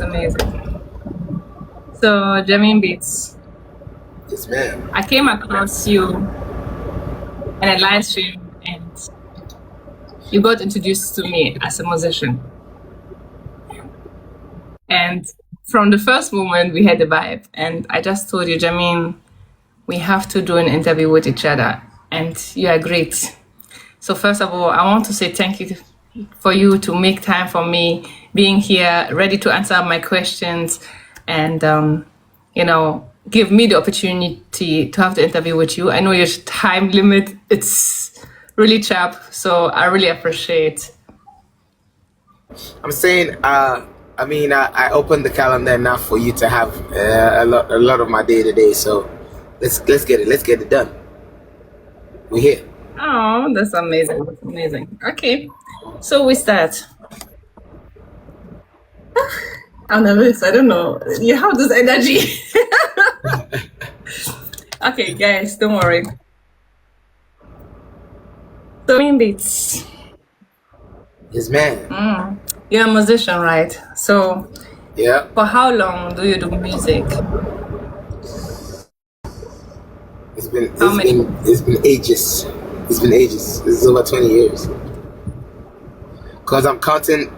amazing. So, Jamin Beats, Yes, ma'am. I came across you in a live stream and you got introduced to me as a musician. And from the first moment, we had a vibe. And I just told you, Jamin, we have to do an interview with each other. And you agreed. So, first of all, I want to say thank you for you to make time for me, being here, ready to answer my questions, and give me the opportunity to have the interview with you. I know your time limit, it's really sharp, so I really appreciate. I'm saying, I opened the calendar enough for you to have a lot of my day to day. So let's get it done. We're here. Oh, that's amazing. That's amazing. Okay, so we start. I'm nervous. I don't know. You have this energy. Okay, guys, don't worry. So, Jamin Beats, Yes, ma'am. you're a musician, right? So, Yeah. for how long do you do music? It's been How many? it's been ages. It's been ages. This is over 20 years. Cause I'm counting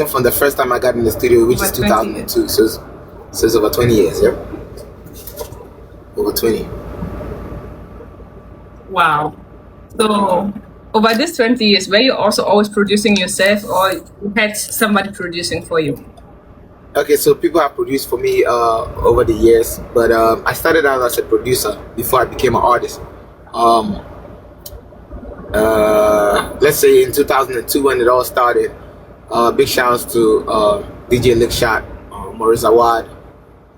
from the first time I got in the studio, which Over is 20 years. 2002. So it's over 20 years. Yeah. Over 20. Wow. So, over these 20 years, were you also always producing yourself or you had somebody producing for you? Okay, so people have produced for me over the years, but I started out as a producer before I became an artist. Let's say in 2002 when it all started. Big shouts to DJ Lickshot, Maurice Awad,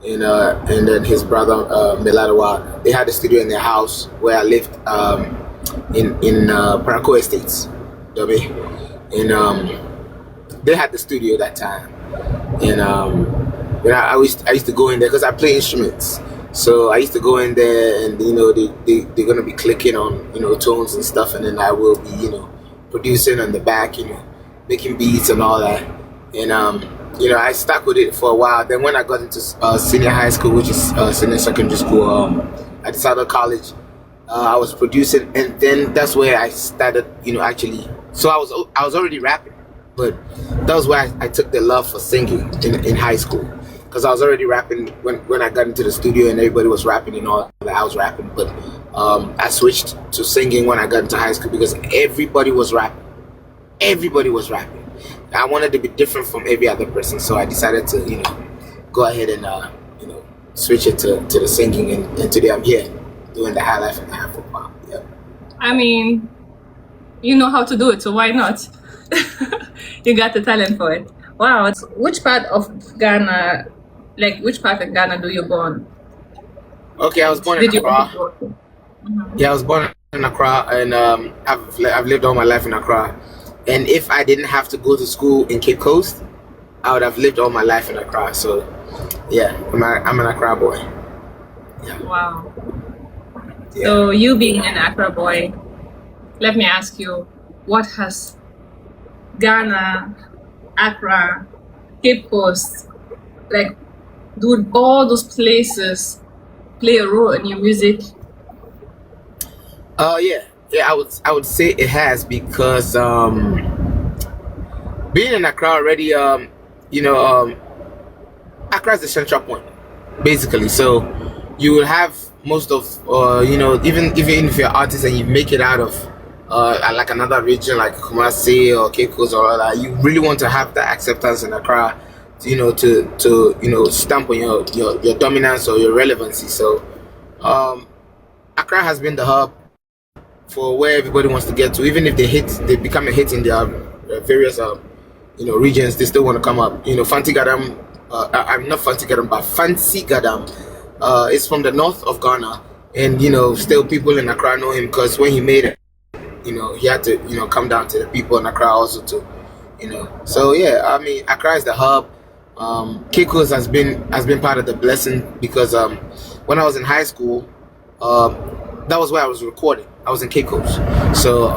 and then his brother Milad Awad. They had a studio in their house where I lived in Paraco Estates, Dobby. And they had the studio that time. And I used to go in there because I play instruments. So I used to go in there, and they're gonna be clicking on tones and stuff, and then I will be producing on the back, making beats and all that. And I stuck with it for a while. Then when I got into senior high school, which is senior secondary school, at Southern College, I was producing, and then that's where I started actually. So I was already rapping, but that was where I took the love for singing in high school. Because I was already rapping when I got into the studio and everybody was rapping and all that. I was rapping, but I switched to singing when I got into high school because everybody was rapping. Everybody was rapping. I wanted to be different from every other person, so I decided to go ahead and switch it to the singing, and today I'm here doing the high life and the Afro pop. Yeah. I mean, you know how to do it, so why not? You got the talent for it. Wow. Which part of Ghana, which part of Ghana do you born? Okay, I was born in Did you Accra. Yeah, I was born in Accra, and I've lived all my life in Accra. And if I didn't have to go to school in Cape Coast, I would have lived all my life in Accra. So, yeah, I'm an Accra boy. Yeah. Wow. Yeah. So you being an Accra boy, let me ask you, what has Ghana, Accra, Cape Coast, do all those places play a role in your music? Yeah. I would say it has because being in Accra already, Accra is the central point, basically. So you will have most of even if you're an artist and you make it out of like another region like Kumasi or Cape Coast or all that, you really want to have that acceptance in Accra, to stamp on your dominance or your relevancy. So Accra has been the hub for where everybody wants to get to. Even if they become a hit in their various regions, they still want to come up. Fanti Gadam, I'm not Fanti Gadam, but Fancy Gadam is from the north of Ghana, and still people in Accra know him because when he made it, he had to come down to the people in Accra also too. So yeah, I mean Accra is the hub. Cape Coast has been part of the blessing because when I was in high school, that was where I was recording. I was in Cape Coast, so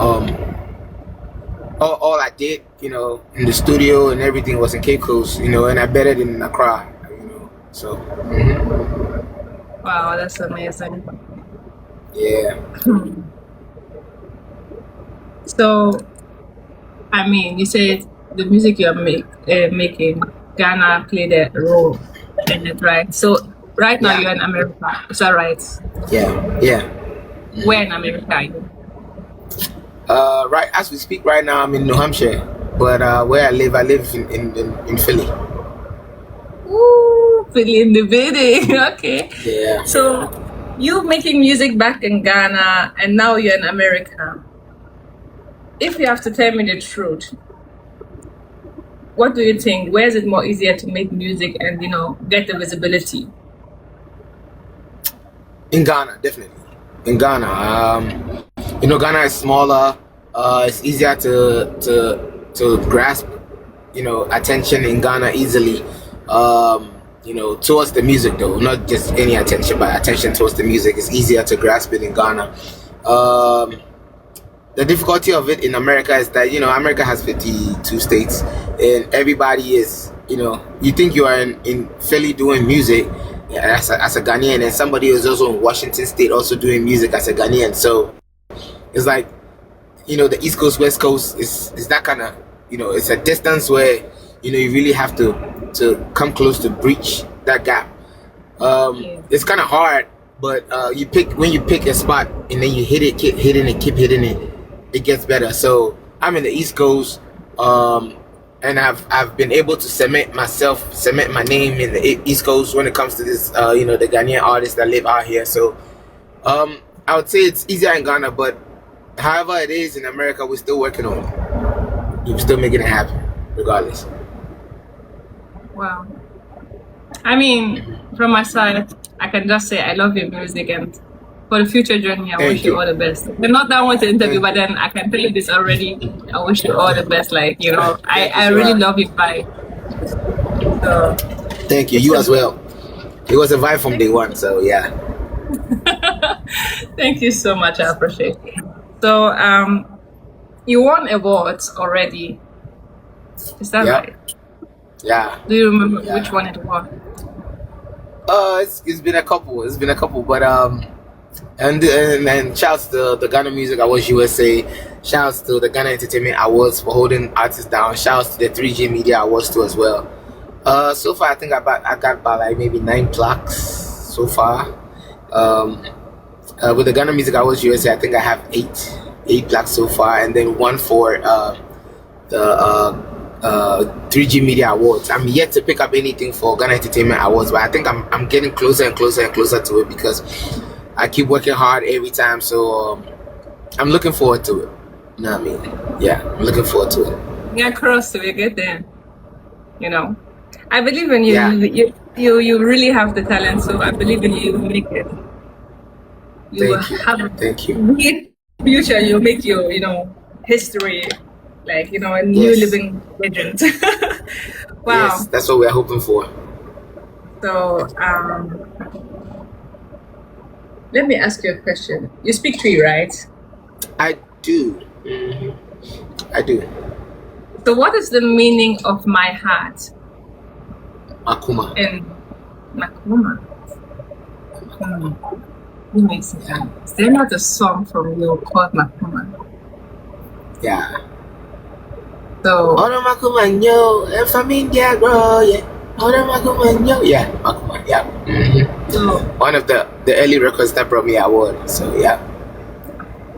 all I did, in the studio and everything was in Cape Coast, and I bet it in Accra, So. Wow, that's amazing. Yeah. So, I mean, you said the music you're making, Ghana played a role in it, right? So, right now you're in America, is that right? Yeah. Where in America are you? Right as we speak right now, I'm in New Hampshire, but where I live in Philly. Ooh, Philly in the building. Okay. Yeah. So, you making music back in Ghana, and now you're in America. If you have to tell me the truth, what do you think? Where is it more easier to make music and get the visibility? In Ghana, definitely. In Ghana, Ghana is smaller. It's easier to grasp, attention in Ghana easily. Towards the music though, not just any attention, but attention towards the music is easier to grasp it in Ghana. The difficulty of it in America is that America has 52 states, and everybody is you think you are in Philly doing music as a Ghanaian, and somebody is also in Washington State also doing music as a Ghanaian. So it's like the East Coast West Coast is that kind of it's a distance where you really have to come close to breach that gap. It's kind of hard, but when you pick a spot and then you keep hitting it, it gets better. So I'm in the East Coast, and I've been able to cement my name in the East Coast when it comes to this, the Ghanaian artists that live out here. So I would say it's easier in Ghana, but however it is in America, we're still working on it. We're still making it happen, regardless. Wow. I mean, from my side, I can just say I love your music, and for the future journey, I wish you all the best. I'm not that one to interview, but then I can tell you this already. I wish you all the best. I really love your vibe. So, thank you. You as well. It was a vibe from day one, so yeah. Thank you so much. I appreciate it. So, you won awards already. Is that right? Yeah. Do you remember which one it was? It's been a couple, but and shouts to the Ghana Music Awards USA, shouts to the Ghana Entertainment Awards for holding artists down, shouts to the 3G Media Awards too as well. So far I think I got about like maybe 9 plaques so far. With the Ghana Music Awards USA, I think I have 8 plaques so far, and then one for the 3G Media Awards. I'm yet to pick up anything for Ghana Entertainment Awards, but I think I'm getting closer and closer and closer to it because I keep working hard every time. So I'm looking forward to it. You know what I mean? Yeah, I'm looking forward to it. Yeah, cross to get there. I believe in you. Yeah. You really have the talent, so I believe in you. You will make it. Thank you. Future, you'll make your history. A new living legend. Wow. Yes, that's what we're hoping for. So, let me ask you a question. You speak Twi, right? I do. I do. So, what is the meaning of my heart? Makoma. And Makoma. Who makes it up? Is there not a song from you called Makoma? Yeah. So, yeah, Makoma, yeah. So, one of the early records that brought me award. So yeah.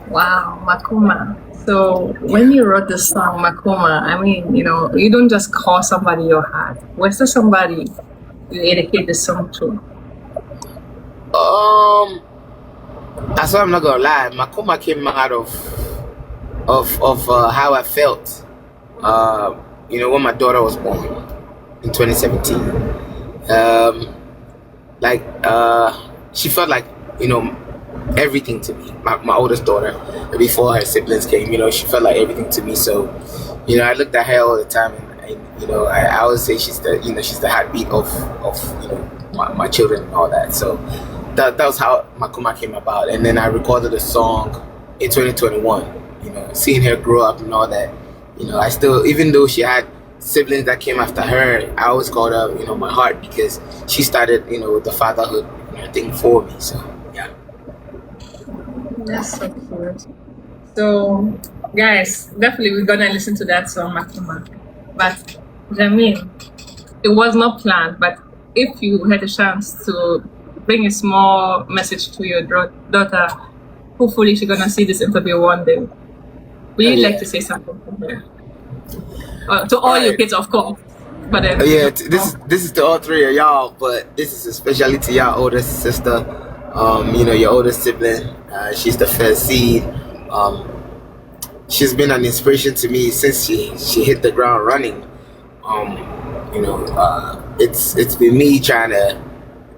Wow, Makoma. So when you wrote the song Makoma, I mean, you don't just call somebody your heart. Was there somebody you dedicate the song to? That's why I'm not gonna lie. Makoma came out of how I felt. When my daughter was born in 2017, she felt like everything to me. My oldest daughter, before her siblings came, she felt like everything to me. So, I looked at her all the time, and I always say she's the heartbeat of my children and all that. So that was how Makoma came about, and then I recorded a song in 2021. Seeing her grow up and all that. You know, I still, even though she had siblings that came after her, I always called her, you know, my heart, because she started, you know, the fatherhood, you know, thing for me. So yeah. That's so cute. So, guys, definitely we're gonna listen to that song, Makuma. But Jameen, it was not planned, but if you had a chance to bring a small message to your daughter, hopefully she's gonna see this interview one day. Would you like to say something to her? To all your kids, of course. But then, this is to all three of y'all, but this is especially to your oldest sister. You know, your oldest sibling. She's the first seed. She's been an inspiration to me since she hit the ground running. You know, it's been me trying to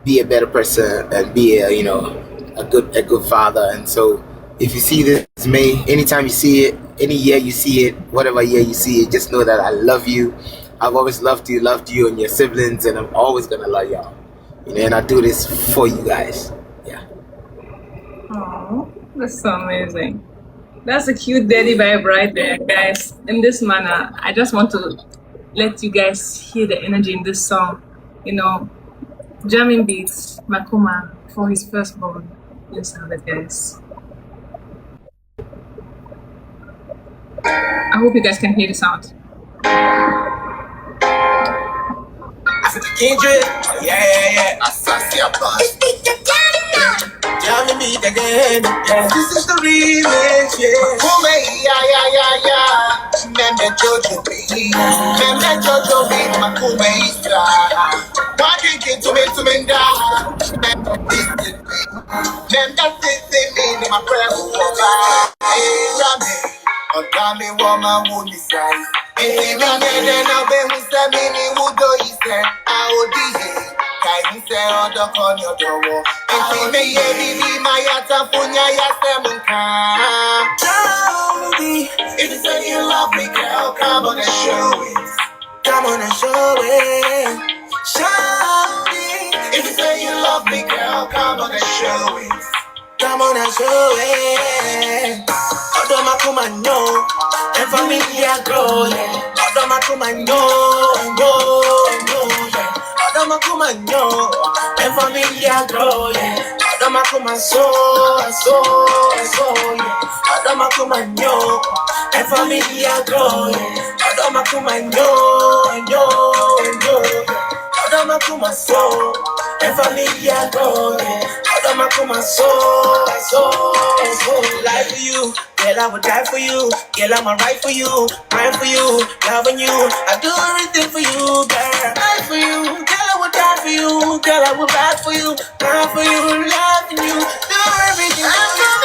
be a better person and be a, you know, a good father. And so if you see this May, anytime you see it, any year you see it, whatever year you see it, just know that I love you. I've always loved you and your siblings, and I'm always gonna love y'all. You know, and I do this for you guys. Yeah. oh, that's so amazing. That's a cute daddy vibe right there, guys. In this manner, I just want to let you guys hear the energy in this song. You know, jamming beats, Makuma for his firstborn. Let's have it, guys. I hope you guys can hear the sound. Kindred, yeah. Assassin boss. Jamming beat again. Yeah. This is the remix, yeah. Kume, yeah. Membe Jojo B. Makume Isra. Why drink it to me down? Membe this me, my prayer will Hey, Rami. Odami woman who decides. If you then I'll be with the mini Wudo is there. I will be here. Can you say on the corner your door? If you may be my Atapunya Yasemunka. If you say you love me, girl, come on and show it. Come on and show it. Show me. If you say you love me, girl, come on and show it. Come on and show it. Odoma kuma no, and familia grow, yeah. Odoma kuma no, yeah. Odoma kuma no, and familia grow, yeah. Odoma kuma so, yeah. Odoma kuma no, and familia grow, yeah. Odoma kuma no, yeah. Odoma kuma so, and familia grow, yeah. Odoma kuma so, life for you. Girl, I would die for you. Girl, I'm alright for you. Praying for you. Loving you. I do everything for you, girl. Die for you. Girl, I would die for you. Girl, I would die for you. Cry for you. Loving you. Do everything for you.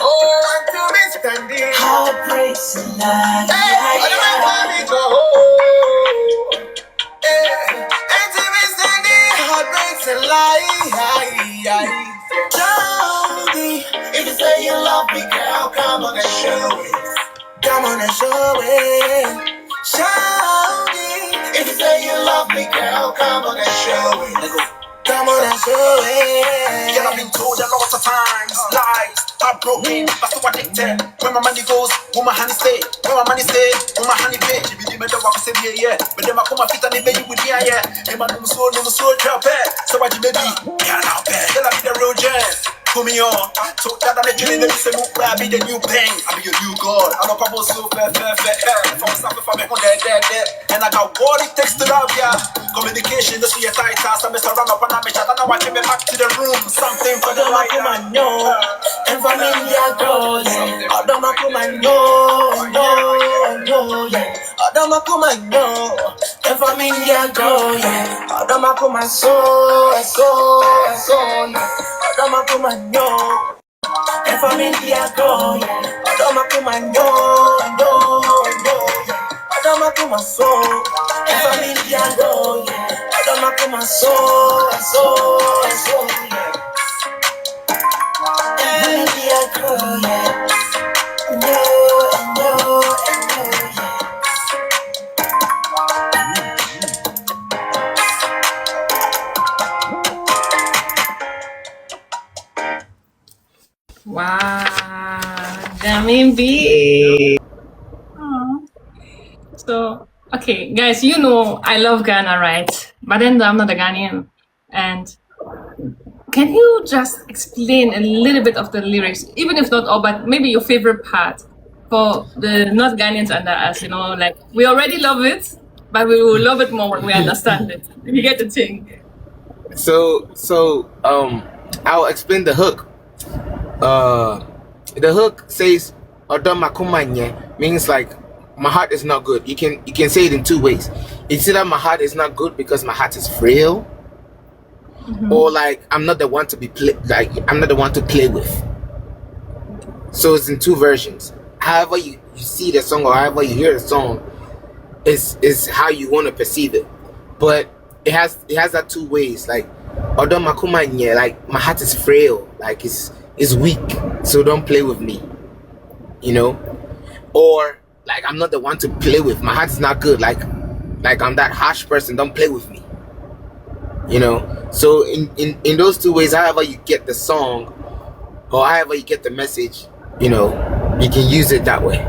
Oh, I'm to be standing. Heartbreaks and lies. Hey, what am I go home? Hey, and to be standing. Heartbreaks and lies. If you say you love me, girl, come on and show it. Come on and show it. Show me. If you say you love me, girl, come on and show it. Come on and show it. Yeah, I've been told a lot of times, lies, heartbroken, but so addicted. When my money goes, when my honey stay. When my money stay, when my honey pay. If you didn't know what I said, yeah. But then I come and fit and baby with me, yeah. And my no so job, so I did baby. Yeah, now, girl, I be the real gem. Put me on, talk that I'm killing them, say move, I be the new pain. I be your new god, I'm a couple so fair. From something from me, dead. And I got what it takes to love ya. Communication, this is your tight task. I'm Mr. Run up and I'm a chat, and now I came back to the room. Something for the light, man, no. And familia girls, Adama kuma no, yeah. Adama kuma no. And familia girls, Adama kuma so, yeah. Adama kuma no, and familia go, yeah. Adama kuma no, yeah. Adama kuma so, and familia go, yeah. Adama kuma so, yeah. And familia go, yeah. No, yeah. Wow, Jamin B. Aw. So, okay, guys, you know I love Ghana, right? But then I'm not a Ghanaian. And can you just explain a little bit of the lyrics, even if not all, but maybe your favorite part for the not Ghanaians under us? You know, like we already love it, but we will love it more when we understand it. You get the thing. I'll explain the hook. The hook says "Odomakumanye" means like my heart is not good. You can say it in two ways. It's either my heart is not good because my heart is frail, or like I'm not the one to I'm not the one to play with. So it's in two versions. However you see the song or however you hear the song is how you want to perceive it. But it has that two ways. Like Odomakumanye, like my heart is frail, like it's weak, so don't play with me. You know? Or like I'm not the one to play with. My heart is not good. Like I'm that harsh person. Don't play with me. You know. So in those two ways, however you get the song, or however you get the message, you know, you can use it that way.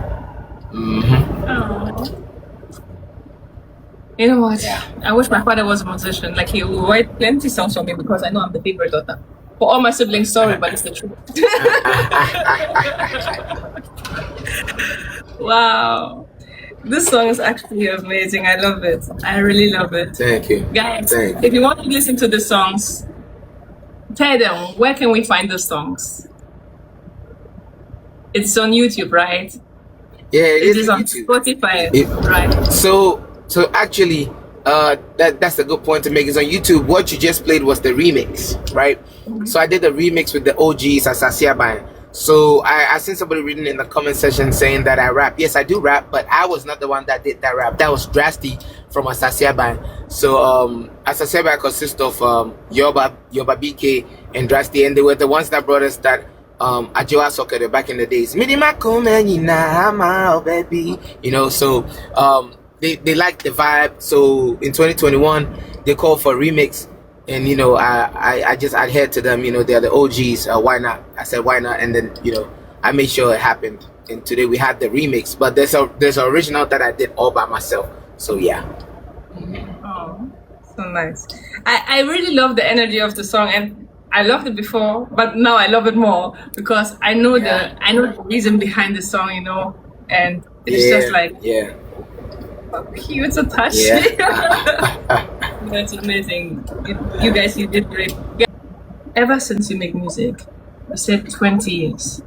Aw. You know what? I wish my father was a musician. Like he would write plenty songs for me because I know I'm the favorite daughter. For all my siblings, sorry, but it's the truth. Wow. This song is actually amazing. I love it. I really love it. Thank you. Guys, Thank you. if you want to listen to the songs, tell them where can we find the songs? It's on YouTube, right? Yeah, It is on on YouTube. Spotify, It- right? So actually, that's a good point to make. Is on YouTube. What you just played was the remix, right? So I did the remix with the OGs Asasia Band. So I seen somebody reading in the comment section saying that I rap. Yes, I do rap, but I was not the one that did that rap. That was Drasty from Asasia Band. So Asasia Band consists of Yoba BK and Drasty, and they were the ones that brought us that Ajoa Soccer back in the days. Baby, you know. So they liked the vibe. So in 2021 they called for a remix, and you know I just adhered to them. You know, they're the OGs. Why not? I said why not, and then you know I made sure it happened. And today we had the remix, but there's an original that I did all by myself. So yeah. Oh, so nice. I really love the energy of the song, and I loved it before, but now I love it more because I know the reason behind the song, you know, and it's just like yeah. so cute, so touchy. Yeah. That's amazing. You guys, you did great. Ever since you make music, you said 20 years.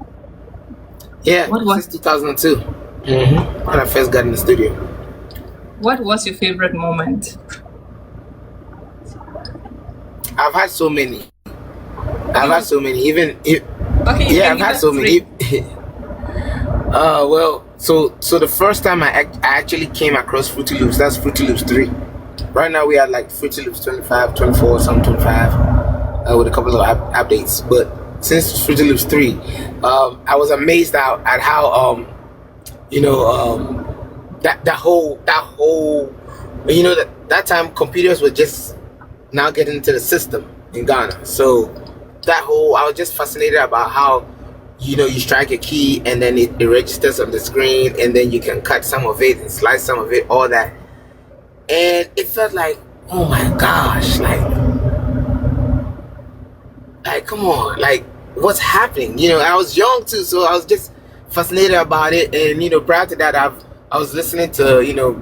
Yeah, What was- since 2002. When I first got in the studio. What was your favorite moment? I've had so many. Even if Okay, you yeah, can I've give had us so three. many. Well, so the first time I actually came across Fruity Loops, that's Fruity Loops 3. Right now we are like Fruity Loops 25, 24, some 25, with a couple of updates. But since Fruity Loops 3, I was amazed at how you know that whole you know that time computers were just now getting into the system in Ghana. So that whole I was just fascinated about how you know you strike a key and then it registers on the screen, and then you can cut some of it and slice some of it, all that. And it felt like, oh my gosh, like come on, like what's happening? You know, I was young too, so I was just fascinated about it. And you know, prior to that, I was listening to you know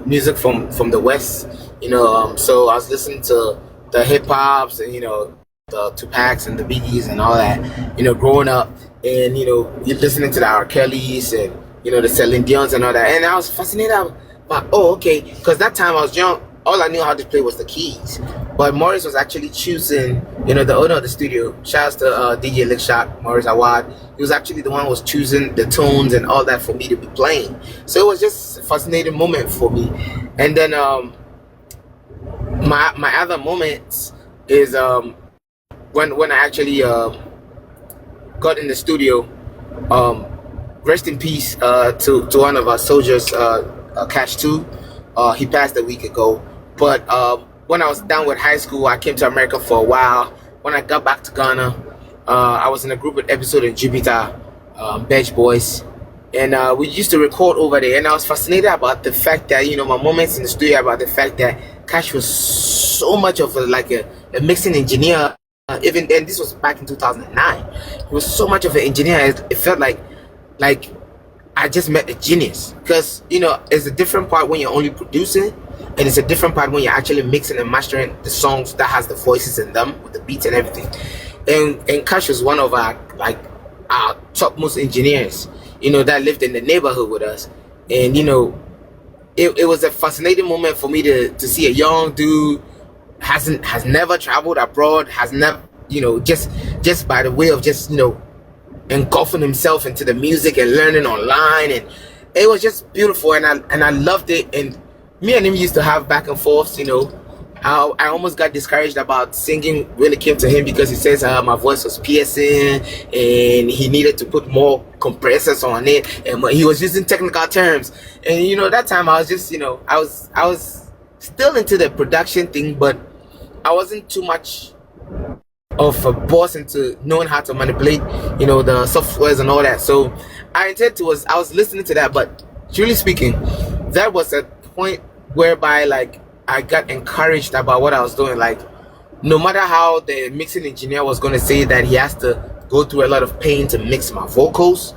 music from the West. You know, so I was listening to the hip hops and you know the Tupacs and the Biggies and all that. You know, growing up, and you know, you're listening to the R. Kellys and you know the Celine Dion's and all that. And I was fascinated about, oh okay, because that time I was young. All I knew how to play was the keys. But Morris was actually choosing, you know, the owner of the studio. Shouts to DJ Lickshot, Morris Awad. He was actually the one who was choosing the tones and all that for me to be playing. So it was just a fascinating moment for me. And then my other moments is when I actually got in the studio. Rest in peace to one of our soldiers, Cash 2. He passed a week ago. But when I was done with high school, I came to America for a while. When I got back to Ghana, I was in a group with Episode and Jupiter, Bench Boys, and we used to record over there. And I was fascinated about the fact that my moments in the studio, about the fact that Cash was so much of a mixing engineer. Even then, this was back in 2009. He was so much of an engineer. It felt like I just met a genius, because it's a different part when you're only producing, and it's a different part when you're actually mixing and mastering the songs that has the voices in them with the beats and everything. And Cash was one of our topmost engineers, that lived in the neighborhood with us. And it was a fascinating moment for me to see a young dude has never traveled abroad, has never just by the way of just engulfing himself into the music and learning online, and it was just beautiful, and I loved it. And me and him used to have back and forths. I almost got discouraged about singing when it came to him, because he says my voice was piercing and he needed to put more compressors on it, and he was using technical terms. And that time I was just I was still into the production thing, but I wasn't too much of a boss into knowing how to manipulate the softwares and all that. So I was listening to that, but truly speaking, that was a point whereby I got encouraged about what I was doing. No matter how the mixing engineer was going to say that he has to go through a lot of pain to mix my vocals,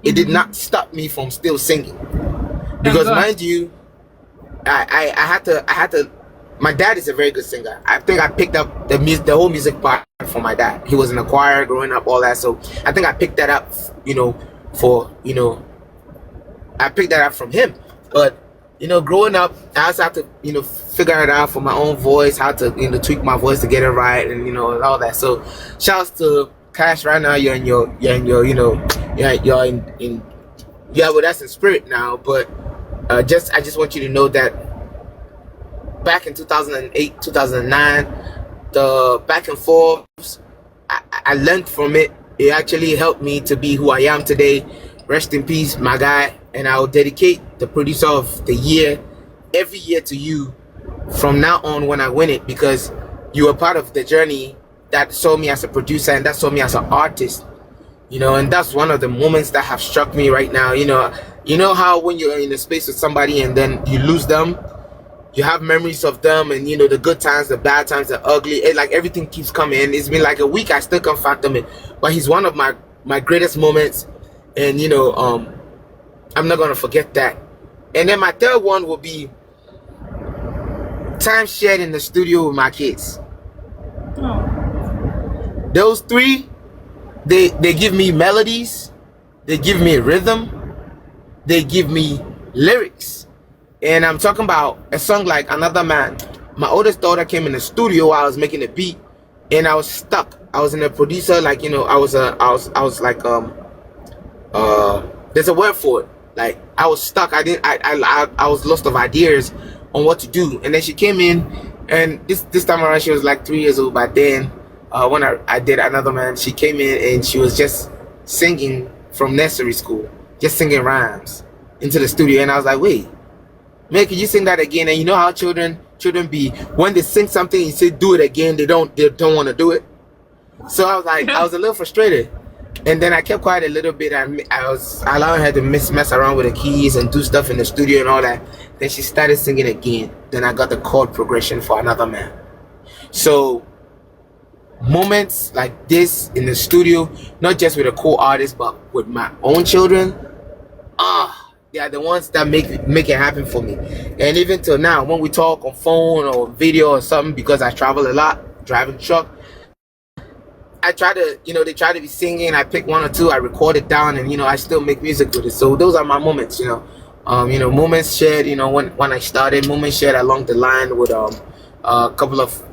it did not stop me from still singing. Because mind you, I had to. My dad is a very good singer. I think I picked up the whole music part from my dad. He was in a choir growing up, all that. So I think I picked that up, I picked that up from him. But growing up, I also had to figure it out for my own voice, how to tweak my voice to get it right, and all that. So shouts to Cash. Right now you're with us in spirit now. But I just want you to know that back in 2008, 2009, the back and forths, I learned from it. It actually helped me to be who I am today. Rest in peace, my guy. And I will dedicate the producer of the year every year to you from now on when I win it, because you were part of the journey that saw me as a producer and that saw me as an artist. And that's one of the moments that have struck me right now. How when you're in a space with somebody and then you lose them, you have memories of them, and the good times, the bad times, the ugly, everything keeps coming. And it's been like a week, I still can't fathom it, but he's one of my greatest moments. And I'm not gonna forget that. And then my third one will be time shared in the studio with my kids. Those three, they give me melodies, they give me rhythm, they give me lyrics. And I'm talking about a song like Another Man. My oldest daughter came in the studio while I was making a beat, and I was stuck. I was in a producer, I was like there's a word for it. I was stuck. I was lost of ideas on what to do. And then she came in, and this time around she was like 3 years old. But then when I did Another Man, she came in and she was just singing from nursery school, just singing rhymes into the studio. And I was like, wait, man, can you sing that again? And you know how children be, when they sing something and you say do it again, they don't want to do it. So I was like, I was a little frustrated. And then I kept quiet a little bit. I was allowing her to mess around with the keys and do stuff in the studio and all that. Then she started singing again. Then I got the chord progression for Another Man. So moments like this in the studio, not just with a co-artist, but with my own children, they are the ones that make it happen for me. And even till now, when we talk on phone or video or something, because I travel a lot, driving truck, I try to, they try to be singing. I pick one or two, I record it down, and I still make music with it. So those are my moments, moments shared, when I started, moments shared along the line with a couple of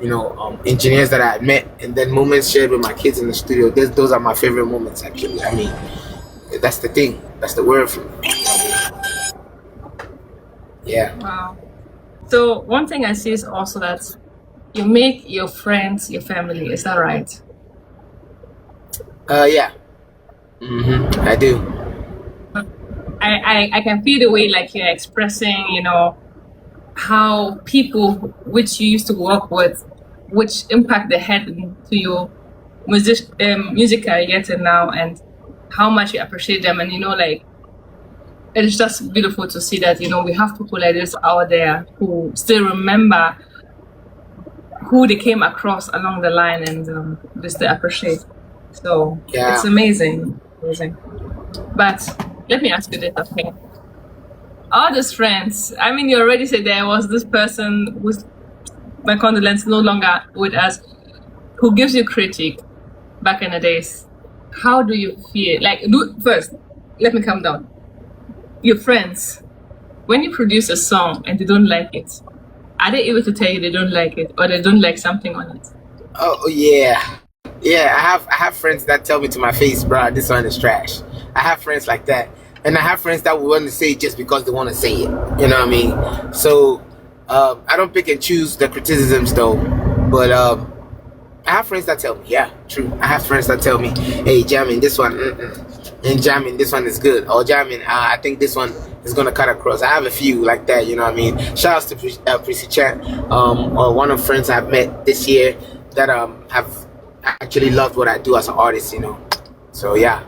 engineers that I had met, and then moments shared with my kids in the studio. Those are my favorite moments, actually. I mean, that's the thing. That's the word for me. Yeah. Wow. So one thing I see is also that you make your friends your family. Is that right? Yeah. I do. I can feel the way you're expressing, how people which you used to work with, which impact they had into your music career till now, and how much you appreciate them. And it's just beautiful to see that, we have people like this out there who still remember who they came across along the line, and they still appreciate. So Yeah. it's amazing. But let me ask you this, okay? All these friends, I mean, you already said there was this person who's, my condolence, no longer with us, who gives you critique back in the days. How do you feel? First, let me calm down. Your friends, when you produce a song and they don't like it, are they able to tell you they don't like it, or they don't like something on it? Oh yeah, yeah. I have friends that tell me to my face, bro, this song is trash. I have friends like that, and I have friends that will want to say it just because they want to say it. You know what I mean? So I don't pick and choose the criticisms though, but I have friends that tell me, yeah, true. I have friends that tell me, hey, Jamin, this one, and Jamin, this one is good, or Jamin, I think this one is gonna cut across. I have a few like that, you know what I mean? Shout outs to Prissy Chan, or one of the friends I've met this year that have actually loved what I do as an artist, So yeah,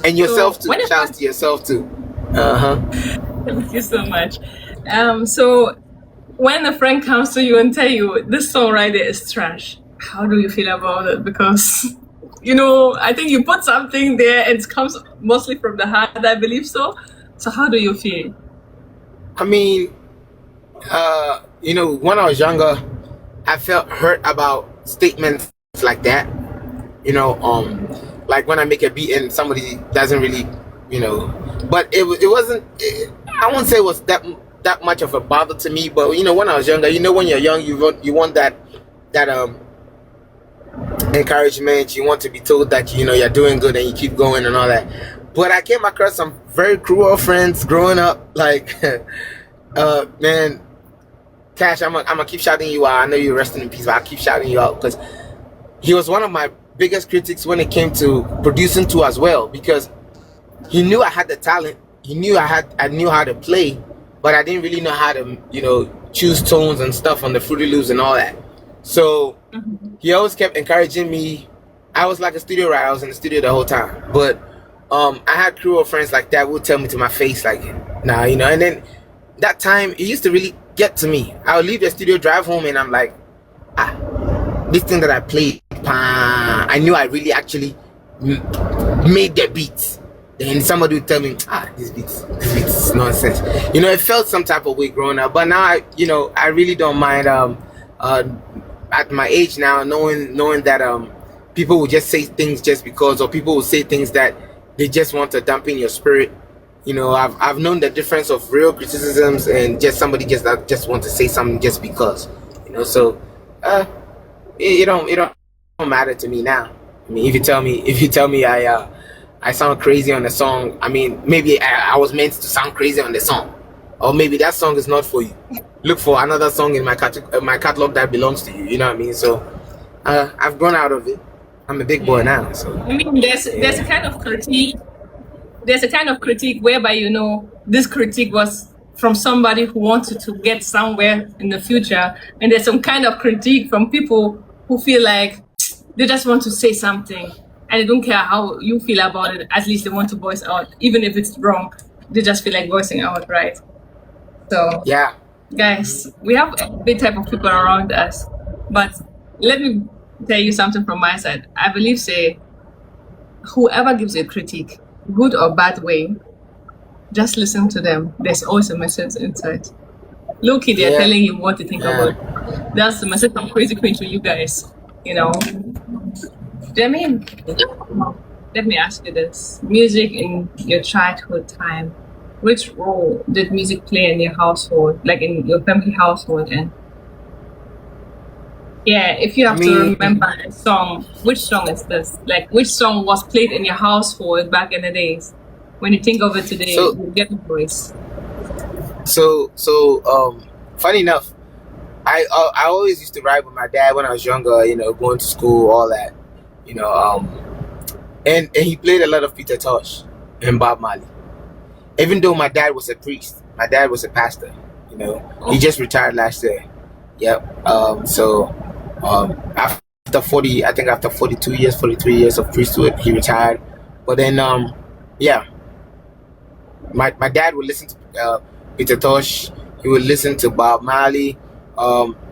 and yourself too. Shout outs to yourself too. Thank you so much. So when a friend comes to you and tell you this song right there is trash, how do you feel about it? Because I think you put something there and it comes mostly from the heart, I believe so. So how do you feel? I mean, when I was younger, I felt hurt about statements like that. Like when I make a beat and somebody doesn't really, but it wasn't. I won't say it was that much of a bother to me. But when I was younger, when you're young, you want that encouragement. You want to be told that you're doing good and you keep going and all that. But I came across some very cruel friends growing up. Like, man, Cash, I'm gonna keep shouting you out. I know you're resting in peace, but I'll keep shouting you out because he was one of my biggest critics when it came to producing too as well, because he knew I had the talent. He knew I knew how to play, but I didn't really know how to choose tones and stuff on the Fruity Loops and all that. So he always kept encouraging me. I was like a studio rat. I was in the studio the whole time, but I had cruel friends like that who would tell me to my face like, nah, and then that time it used to really get to me. I would leave the studio, drive home, and I'm like, this thing that I played, I knew I really actually made the beats. Then somebody would tell me, this beats is nonsense. It felt some type of way growing up, but now I really don't mind. At my age now, knowing that people will just say things just because, or people will say things that they just want to dump in your spirit. I've known the difference of real criticisms and just somebody that just want to say something just because. So it don't matter to me now. I mean, if you tell me I sound crazy on the song, I mean, maybe I was meant to sound crazy on the song, or maybe that song is not for you. Look for another song in my catalog that belongs to you. You know what I mean? So I've grown out of it. I'm a big boy now. So I mean, there's a kind of critique. There's a kind of critique whereby this critique was from somebody who wanted to get somewhere in the future, and there's some kind of critique from people who feel like they just want to say something and they don't care how you feel about it. At least they want to voice out, even if it's wrong. They just feel like voicing out, right? So yeah, guys, we have a big type of people around us, but let me tell you something from my side. I believe, say, whoever gives you a critique, good or bad way, just listen to them. There's always a message inside. Low-key, they're telling you what to think about. That's the message from Crazy Queen to you guys. I mean, let me ask you this. Music in your childhood time, which role did music play in your household, like in your family household? And if you have to remember a song, which song is this? Like, which song was played in your household back in the days? When you think of it today, you get the voice. So, funny enough, I always used to ride with my dad when I was younger. Going to school, all that. And he played a lot of Peter Tosh and Bob Marley. Even though my dad was a priest, my dad was a pastor. He just retired last year. Yep. After 43 years of priesthood, he retired. But then my dad would listen to Peter Tosh. He would listen to Bob Marley.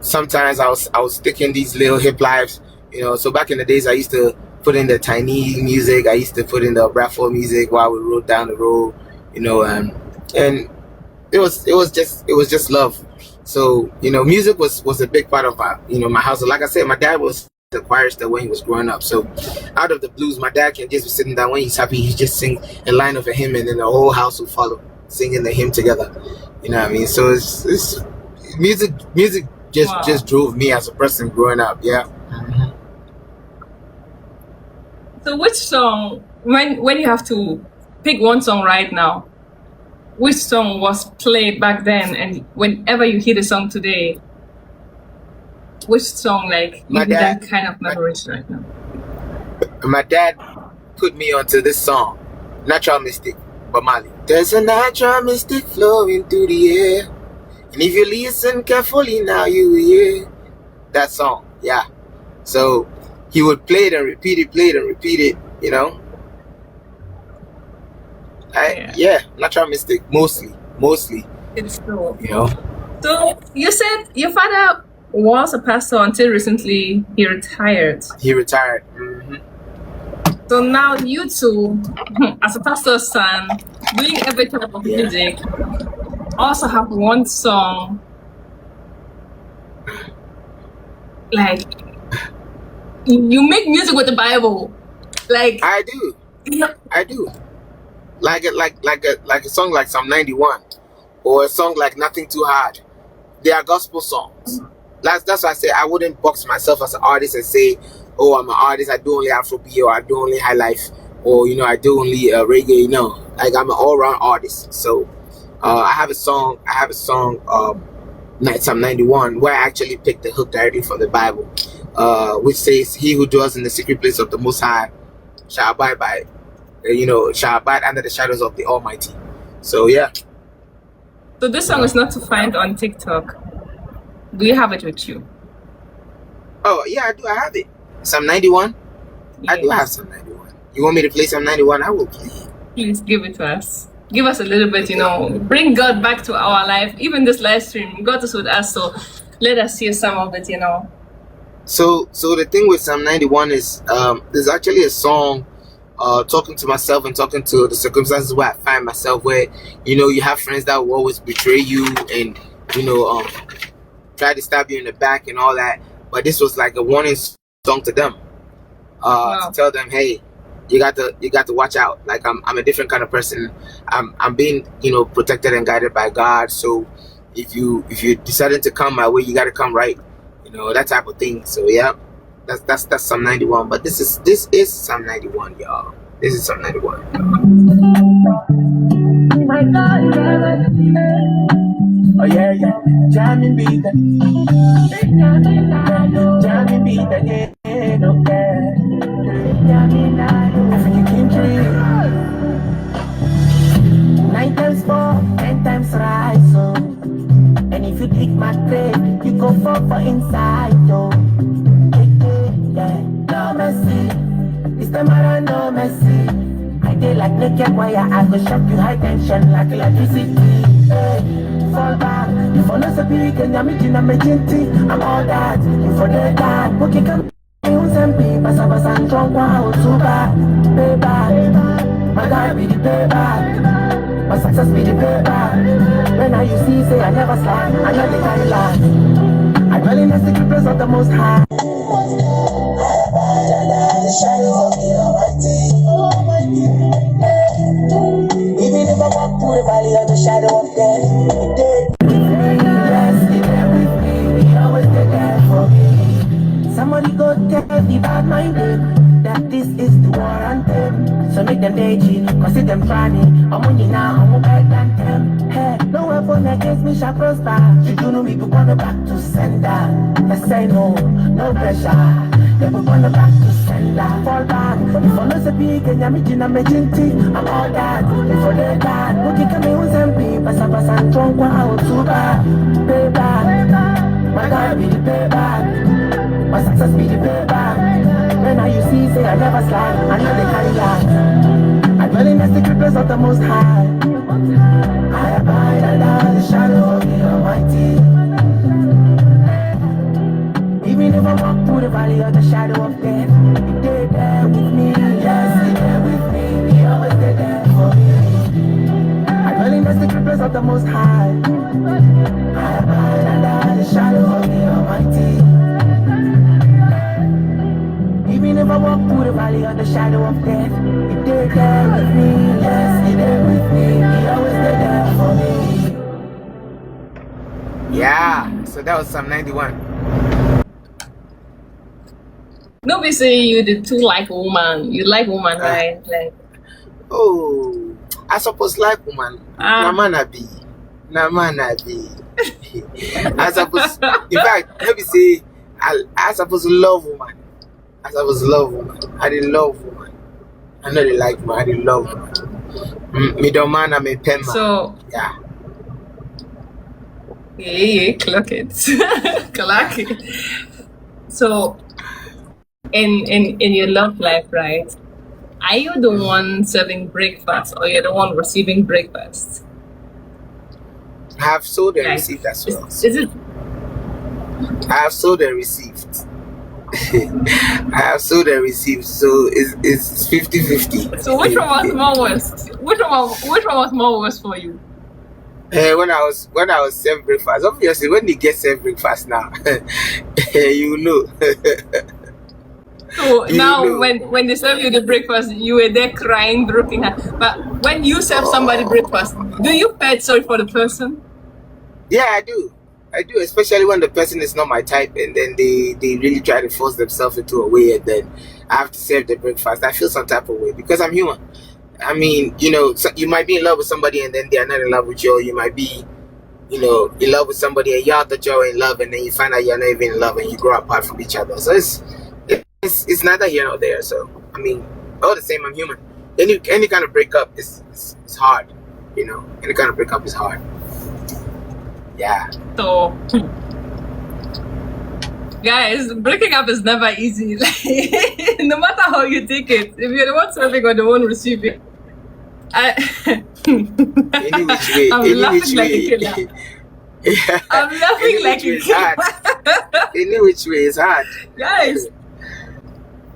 Sometimes I was sticking these little hip lives, So back in the days, I used to put in the tiny music. I used to put in the Bradford music while we rode down the road, and it was just love. So music was a big part of my house. Like I said, my dad was the choirster when he was growing up. So out of the blues, my dad can just be sitting down when he's happy. He just sing a line of a hymn, and then the whole house will follow singing the hymn together. You know what I mean? So it's music just drove me as a person growing up. Yeah. So which song, when you have to pick one song right now, which song was played back then, and whenever you hear the song today, which song give you that kind of memories right now? My dad put me onto this song, Natural Mystic by Marley. There's a natural mystic flowing through the air, and if you listen carefully now you will hear that song. Yeah. So he would play it and repeat it, Natural Mystic, mostly. It's true. So you said your father was a pastor until recently he retired. Mm-hmm. So now you two, as a pastor's son, doing every type of music, also have one song you make music with the Bible. I do. Like a song like Psalm 91, or a song like Nothing Too Hard. They are gospel songs. That's why I say I wouldn't box myself as an artist and say, oh, I'm an artist, I do only Afrobeat, or I do only high life, or I do only reggae. No, I'm an all-round artist. So I have a song Psalm 91, where I actually picked the hook directly from the Bible, which says, he who dwells in the secret place of the Most High shall abide under the shadows of the Almighty. So yeah. So this song is not to find on TikTok. Do you have it with you? Oh yeah, I do. I have it. Psalm 91. Yeah. I do have Psalm 91. You want me to play Psalm 91? I will play it. Please give it to us. Give us a little bit, bring God back to our life. Even this live stream, God is with us, so let us hear some of it, So the thing with Psalm 91 is there's actually a song talking to myself and talking to the circumstances where I find myself, where you have friends that will always betray you and try to stab you in the back and all that. But this was like a warning song to them, to tell them, hey, you got to watch out. Like I'm a different kind of person. I'm being protected and guided by God. So if you decided to come my way, you got to come right. That type of thing. So yeah, that's Psalm 91. But this is Psalm 91, y'all. This is Psalm 91. Oh yeah, jamming beat that. Jamming beat again, okay. African country. 9 times 4, 10 times rise, so. And if you dig my grave, you go for inside, yo. Yeah, no mercy. This time around, no mercy. I did like naked wire, I go shock you high tension like electricity. Fall back, if I know so big and I'm making a majority, I'm all that. If I did that, okay, come. Basa and drunk wow, super payback. My God be the payback. My success be the payback. When I you see, say I never slide, I know the kind lie. I dwell in the secret place of the Most High. The shadow of the Almighty. Even if I walk through the valley of the shadow of death, He did with me. Yes, He did with me. He always did that for me. Somebody go tell the bad minded that this is the war anthem. So make them day cheat, cause it them trying. I'm on you now, I'm better than them. Hey, no weapon against me shall prosper. You do know me, put on the back to sender. I say no pressure. They put on the back to sender. Fall back. If I know the big and I'm making a majority, I'm all that. If I did that, look at me who's MP. Basa and drunk wow, super payback. My God be the payback. My success be the payback. When I you see, say I never slide, I know they carry that. I dwell in the secret place of the Most High. shadow of the Almighty. Even if I walk through the valley of the shadow of death, you did there with me. Yes, you there with me. You always did there for me. I dwell in the secret place of the Most High. I abide under the shadow of the Almighty. Even if I walk through the valley of the shadow of death, you did there with me. Yes, you there with me. You always did there for me. Yeah, so that was Psalm 91. Nobody say you the two like woman. You like woman, right? Like, Oh, I suppose like woman. Ah. Namana be. I suppose, in fact, let me say, I suppose love woman. I suppose love woman. I didn't love woman. I know they like woman. I didn't love woman. Me don't man, I'm a pen man. so Yeah. yeah, clock it, clock it. So in your love life, right? Are you the one serving breakfast, or you're the one receiving breakfast? I have sold and Like, received as well. is it I have sold and received. I have sold and received. So it's 50-50. so? Which one was more worse? Which one was more worse for you? When I was serving breakfast, obviously when you get served breakfast now, you know. So You now, know. when they serve you the breakfast, you were there crying, broken heart. But when you serve somebody breakfast, do you feel sorry for the person? Yeah, I do, especially when the person is not my type, and then they really try to force themselves into a way, and then I have to serve the breakfast. I feel some type of way because I'm human. I mean, so you might be in love with somebody and then they are not in love with you, or you might be, in love with somebody and y'all thought you're in love, and then you find out you're not even in love, and you grow apart from each other. So it's neither here nor there. So I mean, all the same, I'm human. Any kind of breakup is hard. Any kind of breakup is hard. Yeah. So, guys, breaking up is never easy. Like, no matter how you take it, if you're the one serving or the one receiving, Any which way. I'm Any laughing which like a way. killer. Yeah. I'm laughing Any like which way a is hard. killer. Any which way is hard. Guys,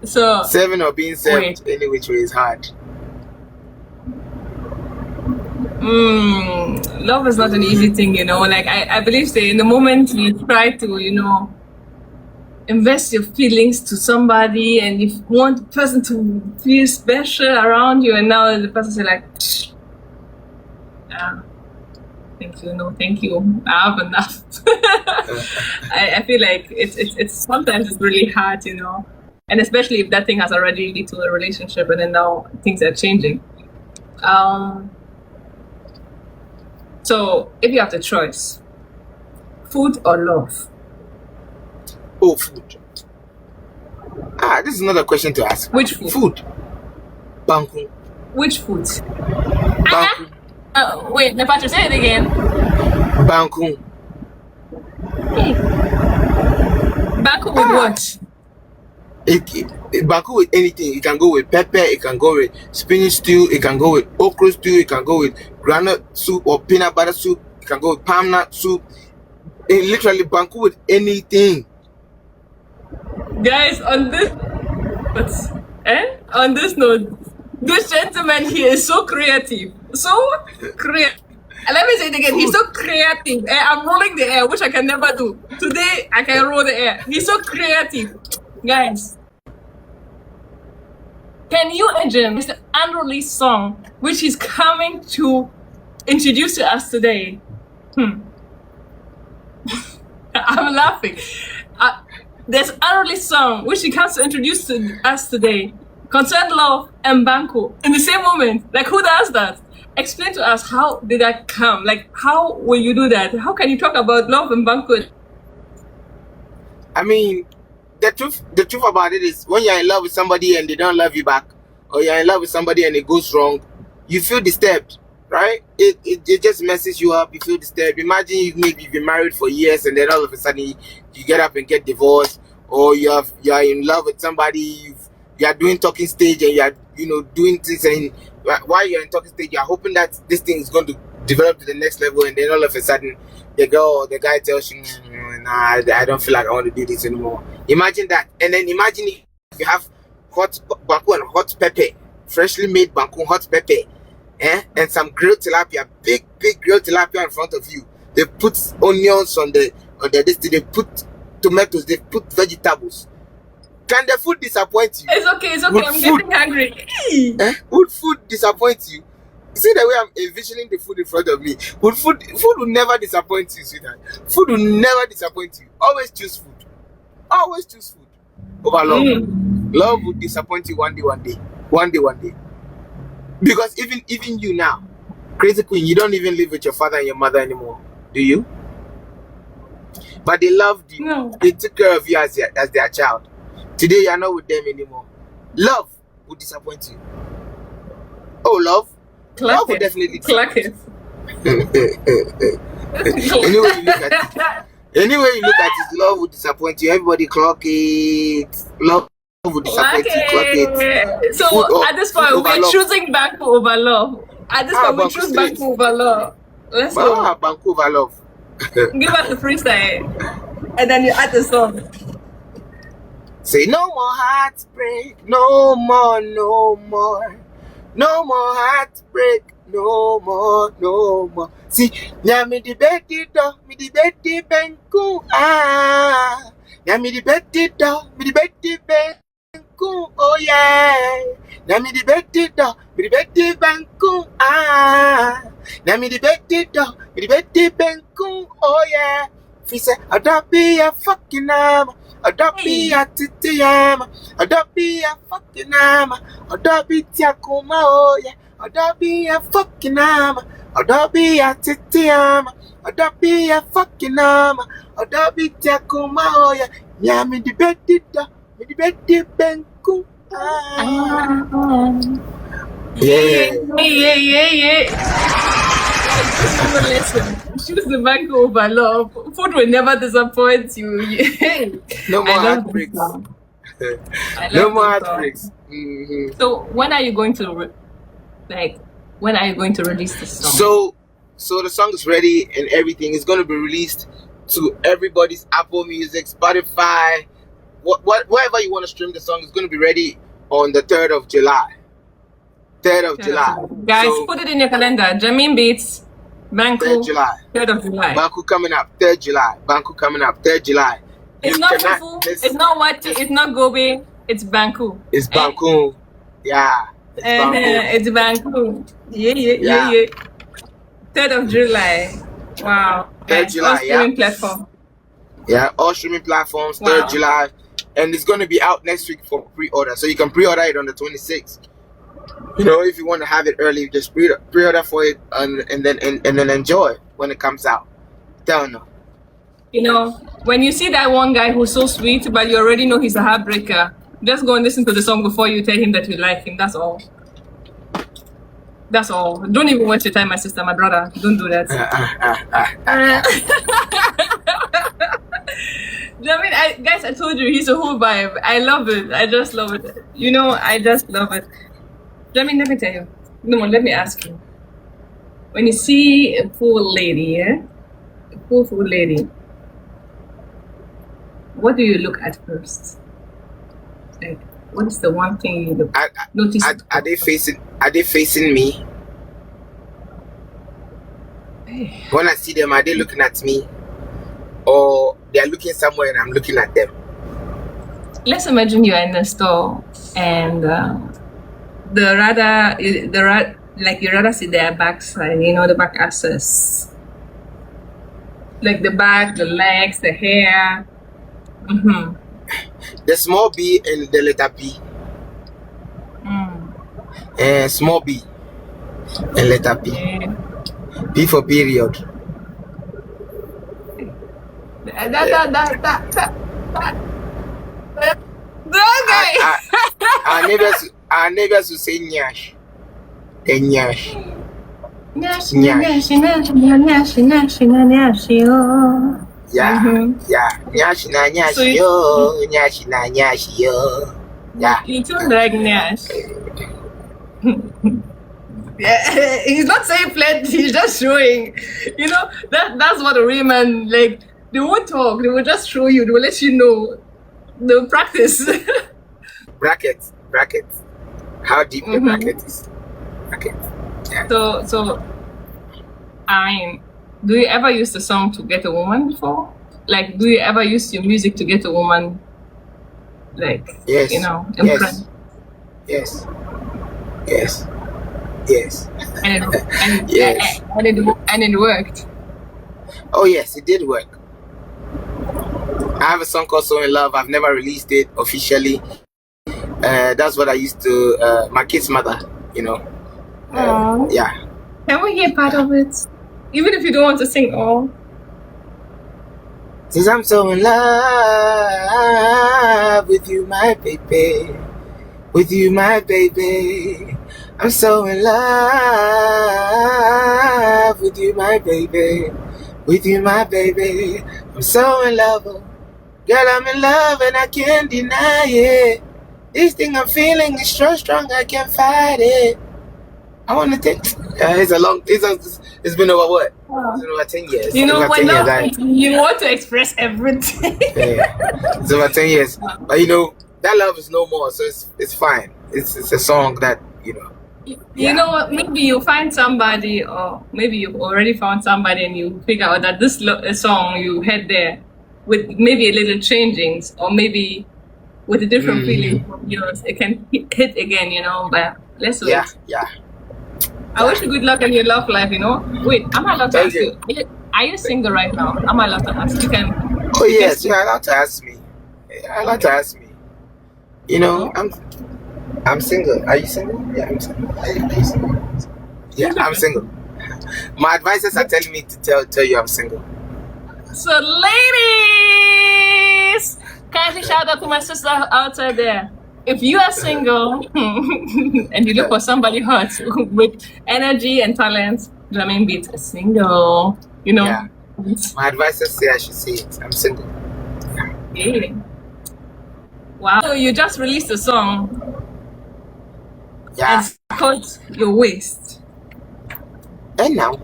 so Serving or being served, Wait. any which way is hard. love is not an easy thing, like I believe say in the moment you try to invest your feelings to somebody, and you want the person to feel special around you, and now the person say like, thank you, no thank you, I have enough. I feel like it's sometimes it's really hard, and especially if that thing has already led to a relationship and then now things are changing. So if you have the choice, food or love? Oh, food. This is another question to ask. Which food? Food. Banku. Which food? Banku. Wait, Nepacho, say it again. Banku. Banku with what? Banku with anything. It can go with pepper, it can go with spinach stew, it can go with okra stew, it can go with granite soup or peanut butter soup, it can go with palm nut soup. Literally banku with anything. Guys, on this note, this gentleman here is so creative. So creative. Let me say it again. He's so creative. I'm rolling the air, which I can never do. Today, I can roll the air. He's so creative. Guys, can you imagine Mr. Andrew Lee's song, which he's coming to introduce to us today? I'm laughing. There's Andrew Lee's song, which he comes to introduce to us today, concern love and Banku in the same moment. Like, who does that? Explain to us, how did that come? Like, how will you do that? How can you talk about love and Banku? I mean, the truth about it is, when you're in love with somebody and they don't love you back, or you're in love with somebody and it goes wrong, you feel disturbed, right? It just messes you up. You feel disturbed. Imagine you've been married for years, and then all of a sudden you get up and get divorced, or you're in love with somebody, you are doing talking stage, and you're doing things, and while you're in talking stage, you're hoping that this thing is going to develop to the next level, and then all of a sudden the girl or the guy tells you, nah, I don't feel like I want to do this anymore. Imagine that. And then imagine if you have hot banku and hot pepper, freshly made banku hot pepper, and some grilled tilapia, big grilled tilapia in front of you. They put onions on the this, they put tomatoes, they put vegetables. Can the food disappoint you? It's okay. I'm getting hungry. Would food disappoint you? See the way I'm envisioning the food in front of me. Food will never disappoint you, sweetheart. Food will never disappoint you. Always choose food. Always choose food over love. Love will disappoint you one day. Because even you now, crazy queen, you don't even live with your father and your mother anymore, do you? But they loved you. No. They took care of you as their child. Today you are not with them anymore. Love will disappoint you. Oh, love? Love will definitely disappoint you. Anyway you look at it, love will disappoint you. Everybody clock it. Love will disappoint you. Clock it. So at this point, we're choosing Banku over love. At this point, we choose Banku over love. Let's go. Banku over love. Give us the freestyle, and then you add the song. Say no more heartbreak, no more, no more. No more heartbreak, no more. See, now me the betty do, me the betty benku ah. Now me the betty do, me the betty benku oh yeah. Now me the betty do, me the betty benku ah. Now me the betty do, me the betty benku oh yeah. Fi say I don't be a fucking arm. I don't be a titiama. I don't be a fucking arm. I don't be tiakuma oh yeah. I don't be a fucking arm. I don't be a titiama. I don't be a fucking arm. I don't be tiakuma oh yeah. Yeah, me the betty da, me the betty benku ah. Yeah. Listen, choose the Banku over love. Food will never disappoint you. No more heartbreaks. No more heartbreaks. So when are you going to release this song? So the song is ready and everything is going to be released to everybody's Apple Music, Spotify, wherever you want to stream the song. Is going to be ready on the 3rd of July. 3rd of July. Guys, put it in your calendar. Jamin Beats, Banku, 3rd July. 3rd of July. Banku coming up, 3rd July. Banku coming up, 3rd July. It's not Fufu, it's not Wati, it's not Gobe, it's Banku. It's Banku. Yeah. It's Banku. It's Banku. Yeah. 3rd of July. Wow. 3rd July, all streaming platform. Yeah, all streaming platforms, 3rd July. And it's going to be out next week for pre-order. So you can pre-order it on the 26th. You know, if you want to have it early, just pre-order for it and then enjoy when it comes out. Don't know. You know, when you see that one guy who's so sweet, but you already know he's a heartbreaker, just go and listen to the song before you tell him that you like him. That's all. That's all. Don't even waste your time, my sister, my brother. Don't do that. Guys, I told you, he's a whole vibe. I love it. I just love it. You know, I just love it. Let me tell you. No, let me ask you. When you see a full lady, a full lady, what do you look at first? Like, what is the one thing you notice? Are they facing me? When I see them, are they looking at me? Or they are looking somewhere and I'm looking at them? Let's imagine you're in the store and you rather see their backside, you know, the back access, like the back, the legs, the hair. The small B and the letter B. Small B and letter B. Yeah. B for period. Our neighbors will say nyash. Nyash. Nyash. Yeah. Nyash na nyash yo. Nyash na nyash yo. Yeah. You too like Nyash. Yeah, he's not saying flirt. He's just showing. That's what a real man like. They won't talk. They will just show you. They will let you know. They'll practice. Brackets. How deep the bracket is. Bracket. Yeah. So, I mean, do you ever use the song to get a woman before? Like, do you ever use your music to get a woman? Like, Yes. impressed? Yes. And Yes. and it worked. Oh yes, it did work. I have a song called "So in Love." I've never released it officially. That's what I used to my kid's mother. Aww. Yeah. Can we hear part of it? Even if you don't want to sing all. Since I'm so in love with you, my baby. With you, my baby. I'm so in love with you, my baby. With you, my baby. I'm so in love. Oh. Girl, I'm in love and I can't deny it. This thing I'm feeling is so strong I can't fight it. I want to take. It's been over what? It's been over 10 years. You know, over when 10 years, you want to express everything. yeah. It's over 10 years. But that love is no more, so it's fine. It's a song that, You know what? Maybe you find somebody, or maybe you've already found somebody, and you figure out that this song you had there, with maybe a little changings, or maybe with a different feeling from yours, it can hit again. But let's wait. Yeah. I wish you good luck in your love life. Wait, am I allowed to ask you? Are you single right now? Am I allowed to ask? You can. Oh yes, you're allowed to ask me. You're allowed to ask me. I'm single. Are you single? Yeah, I'm single. Are you single? Yeah, I'm single. My advisors are telling me to tell you I'm single. So, ladies, kindly shout out to my sister outside there. If you are single and you look for somebody hot with energy and talent, Jermaine Beats is single. Yeah. My advisors say I should say it. I'm single. Yeah. Wow. So you just released a song. Yeah. And it's called Your Waist. And now,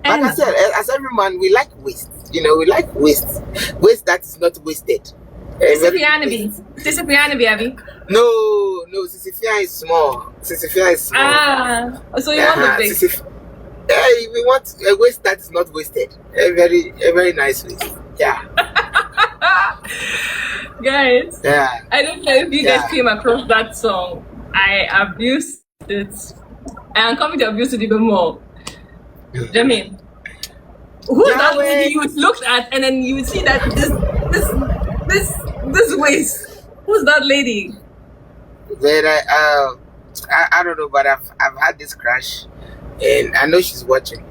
like I said, as every man, we like waist. We like waist. Waist that is not wasted. Sissy Pianabi, Abby. No, Sissifia is small. Sissifia is small. So you want the big? We want a waist that is not wasted. A very nice waist. Yeah. Guys. Yeah. I don't know if you guys came across that song. I abused it. And I'm coming to abuse it even more. Jermaine, who's that lady you looked at and then you see that this waist? Who's that lady? I don't know, but I've had this crush, and I know she's watching.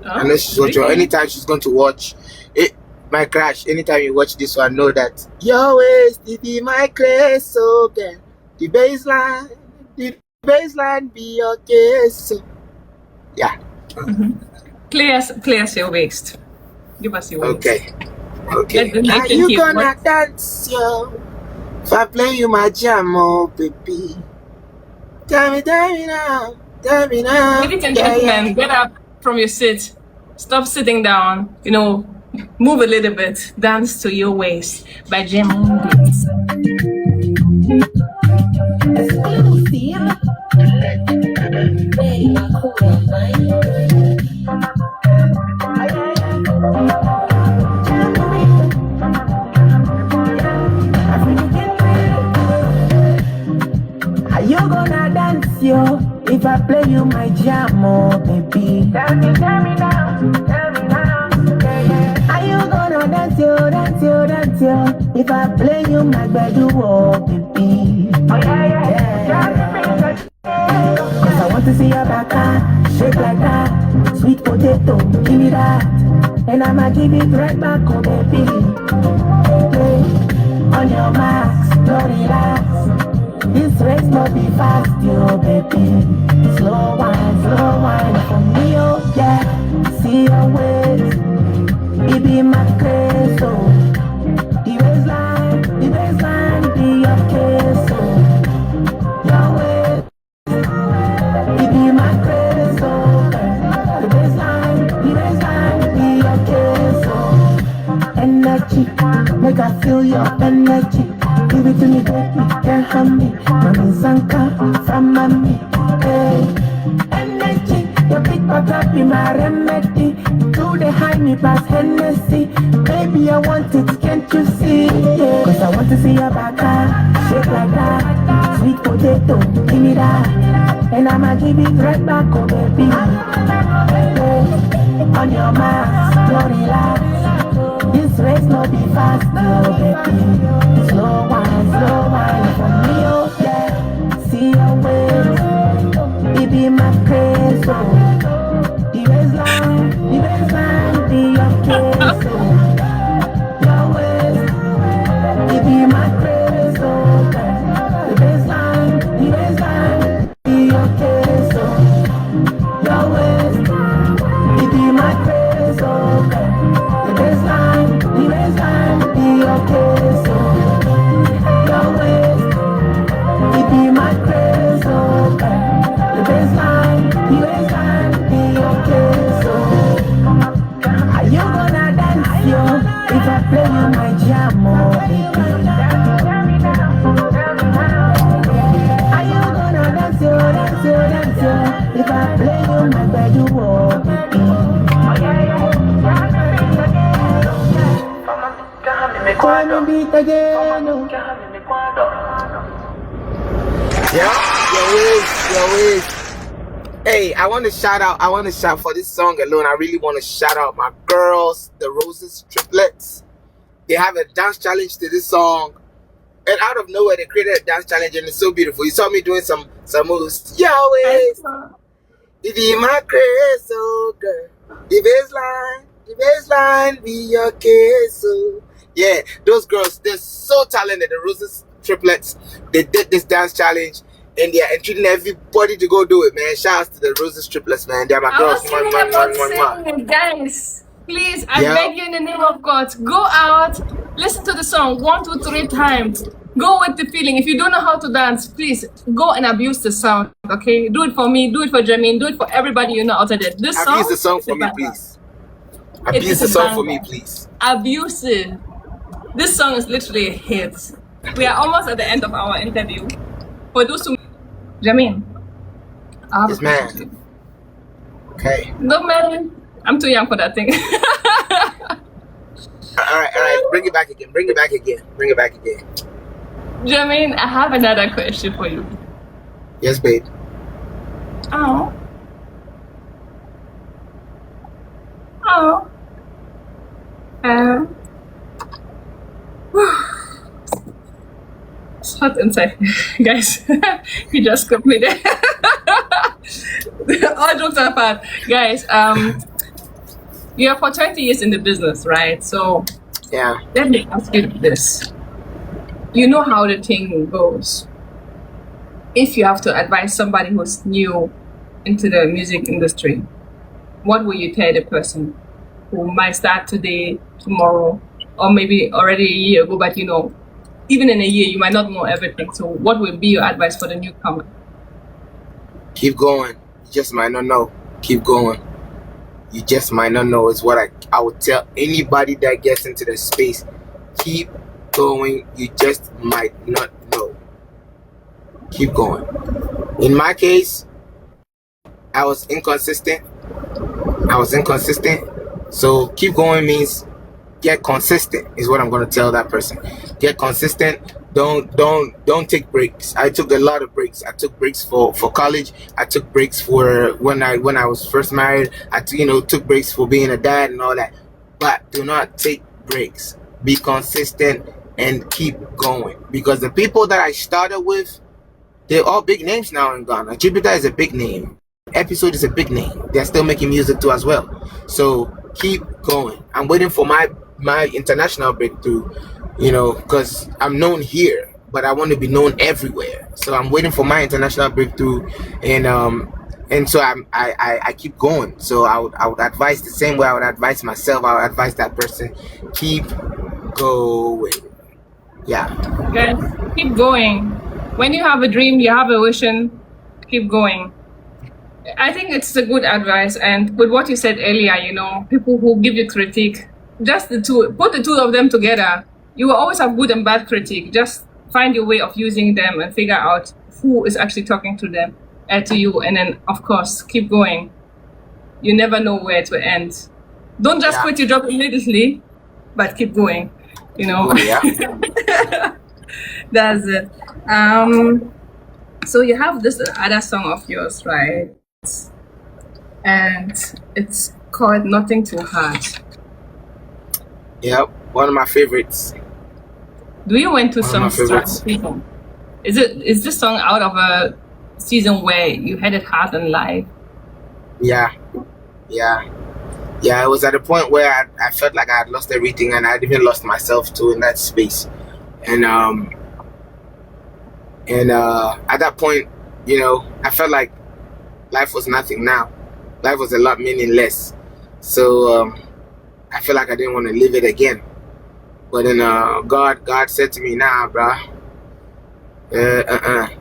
I know she's watching. Really? Anytime she's going to watch it, my crush. Anytime you watch this one, know that your waist be my craze, so can the baseline be your case. So, yeah. Play us your waist. Give us your waist. Okay. Are you gonna dance, yo? If I play you my jam, oh baby. Tell me now. Ladies and gentlemen, get up from your seat. Stop sitting down. Move a little bit. Dance to Your Waist by Jermaine Beats. Are you gonna dance, yo? If I play you my jam, oh baby. Tell me now. Are you gonna dance, yo? If I play you my bedu, oh baby. Oh yeah. Cause I want to see your back, shake like that. Sweet potato, give me that. And I'ma give it right back, oh baby. Okay. On your marks, don't relax. This race must be fast, yo, baby. Slow wine for me, oh yeah. See your waist, it be my craze, oh. The baseline be your case, oh. Your waist, it be energy. Make I feel your energy. Give it to me, baby, can't harm me. Mami Zanka from mommy. Hey, energy. Your big butter be my remedy. Do they hide me past Hennessy? Baby, I want it, can't you see? Yeah. Cause I want to see your back, shake like that. Sweet potato, give me that. And I'ma give it right back, oh baby. Hey, on your mark, don't relax. This race no be fast, no baby. Slow wine for me, oh yeah. See your ways, it be my craze, oh. The baseline be your case, oh. Your ways, it be my craze, oh. The baseline be your case, oh. Your ways, it be my craze, oh. The baseline be your case, oh. Your ways, it be my craze, oh. The baseline be your case, oh. Are you gonna dance, yo? If I play you my jam, oh baby. Are you gonna dance, yo? If I play you my bedroom, oh baby. Wanna beat again, oh. Yeah, your ways. Hey, I want to shout for this song alone. I really want to shout out my girls, the Roses Triplets. They have a dance challenge to this song, and out of nowhere they created a dance challenge, and it's so beautiful. You saw me doing some moves. Your ways, it be my craze, oh girl. The baseline be your case, oh. Yeah, those girls, they're so talented. The Roses Triplets, they did this dance challenge, and they're entreating everybody to go do it, man. Shout out to the Roses Triplets, man. They're my girls. Guys, please, I beg you in the name of God, go out, listen to the song 1, 2, 3 times. Go with the feeling. If you don't know how to dance, please go and abuse the sound, okay? Do it for me, do it for Jamin, do it for everybody you know out there. This song, abuse the song for me, please. Abuse the song for me, please. Abuse it. This song is literally a hit. We are almost at the end of our interview. For those who... Jamin. Yes, man. Okay. No, man. I'm too young for that thing. All right. Bring it back again. Jamin, I have another question for you. Yes, babe. Oh. It's hot inside, guys. He just cooked me there. All jokes apart, guys. You're for 20 years in the business, right? So, yeah. Let me ask you this. You know how the thing goes. If you have to advise somebody who's new into the music industry, what will you tell the person who might start today, tomorrow, or maybe already a year ago, but even in a year, you might not know everything. So what will be your advice for the newcomer? Keep going. You just might not know. Keep going. You just might not know is what I would tell anybody that gets into the space. Keep going. You just might not know. Keep going. In my case, I was inconsistent. So keep going means get consistent is what I'm going to tell that person. Get consistent. Don't take breaks. I took a lot of breaks. I took breaks for college. I took breaks for when I was first married. I took breaks for being a dad and all that. But do not take breaks. Be consistent and keep going. Because the people that I started with, they're all big names now in Ghana. Jupiter is a big name. Episode is a big name. They're still making music too as well. So keep going. I'm waiting for my international breakthrough, because I'm known here, but I want to be known everywhere. So I'm waiting for my international breakthrough, and so I keep going. So I would advise the same way I would advise myself. I would advise that person, keep going. Yeah. Guys, keep going. When you have a dream, you have a vision, keep going. I think it's a good advice, and with what you said earlier, people who give you critique, just the two, put the two of them together. You will always have good and bad critique. Just find your way of using them and figure out who is actually talking to them, to you, and then of course keep going. You never know where to end. Don't just quit your job immediately, but keep going. You know. Oh, yeah. That's it. So you have this other song of yours, right? And it's called Nothing Too Hard. Yep, one of my favorites. Do you went through One some of my favorites. struggle? Is this song out of a season where you had it hard in life? Yeah. It was at a point where I felt like I had lost everything, and I'd even lost myself too in that space. And at that point, you know, I felt like life was nothing now. Life was a lot meaningless. So I feel like I didn't want to live it again. But then God said to me, nah, bruh,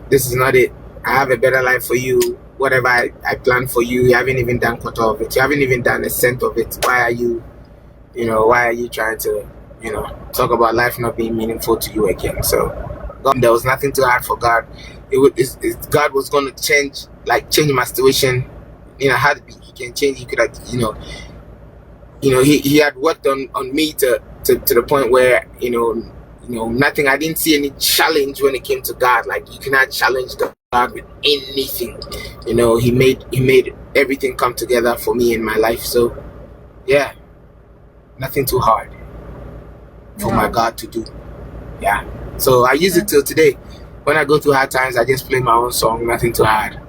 this is not it. I have a better life for you. Whatever I planned for you, you haven't even done quarter of it. You haven't even done a cent of it. Why are you trying to, talk about life not being meaningful to you again? So God, there was nothing too hard for God. God was going to change my situation. How to be, he can change. He could have, he had worked on me to the point where, nothing. I didn't see any challenge when it came to God. Like, you cannot challenge God with anything. He made everything come together for me in my life. So, yeah, nothing too hard for my God to do. Yeah. So I use it till today. When I go through hard times, I just play my own song, Nothing Too Hard,